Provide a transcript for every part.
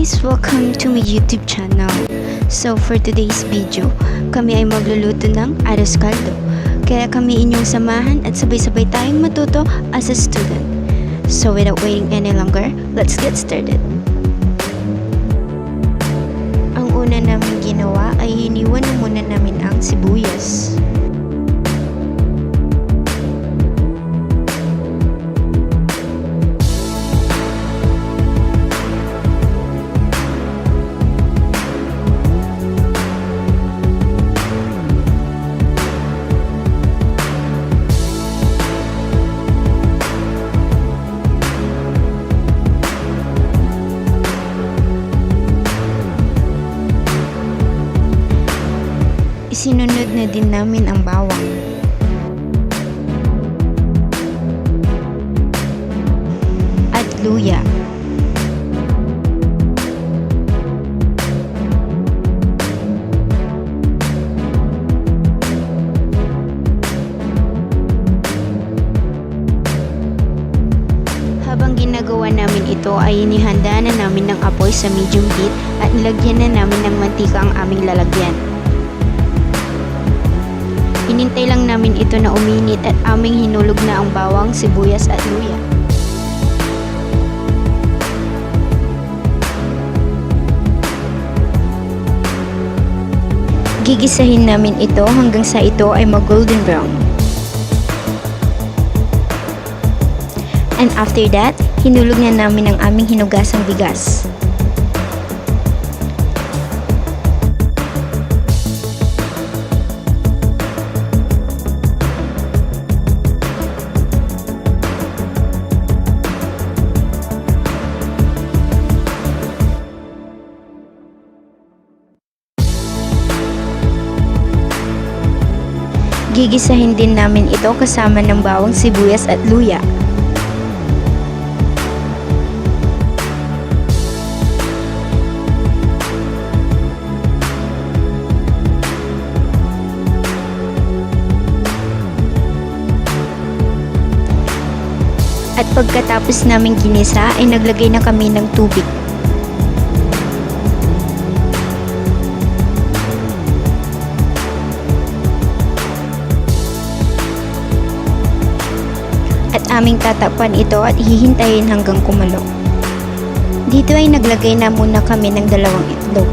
guys! Welcome to my YouTube channel. So for today's video, kami ay magluluto ng arroz caldo. Kaya kami inyong samahan at sabay-sabay tayong matuto as a student. So without waiting any longer, let's get started. Ang una namin ginawa ay hiniwan na muna namin ang sibuyas. Isinunod na din namin ang bawang. At luya. Habang ginagawa namin ito ay inihanda na namin ng apoy sa medium heat at nilagyan na namin ng mantika ang aming lalagyan. Hinintay lang namin ito na uminit at aming hinulog na ang bawang, sibuyas at luya. Gigisahin namin ito hanggang sa ito ay mag-golden brown. And after that, hinulog na namin ang aming hinugasang bigas. Gigisahin din namin ito kasama ng bawang, sibuyas at luya. At pagkatapos namin ginisa ay naglagay na kami ng tubig. At aming tatakpan ito at hihintayin hanggang kumulo. Dito ay naglagay na muna kami ng 2 itlog.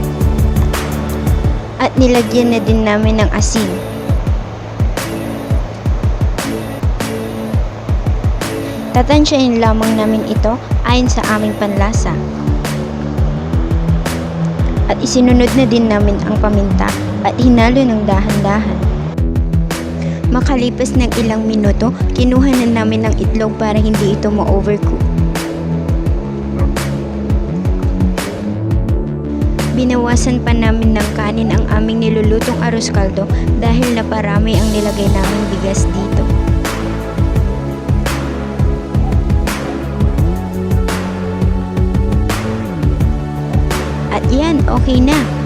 At nilagyan na din namin ng asin. Tatansyahin lamang namin ito ayon sa aming panlasa. At isinunod na din namin ang paminta at hinalo ng dahan-dahan. Makalipas ng ilang minuto, kinuha na namin ang itlog para hindi ito ma-overcook. Binawasan pa namin ng kanin ang aming nilulutong arroz caldo dahil naparami ang nilagay naming bigas dito. At yan, okay na.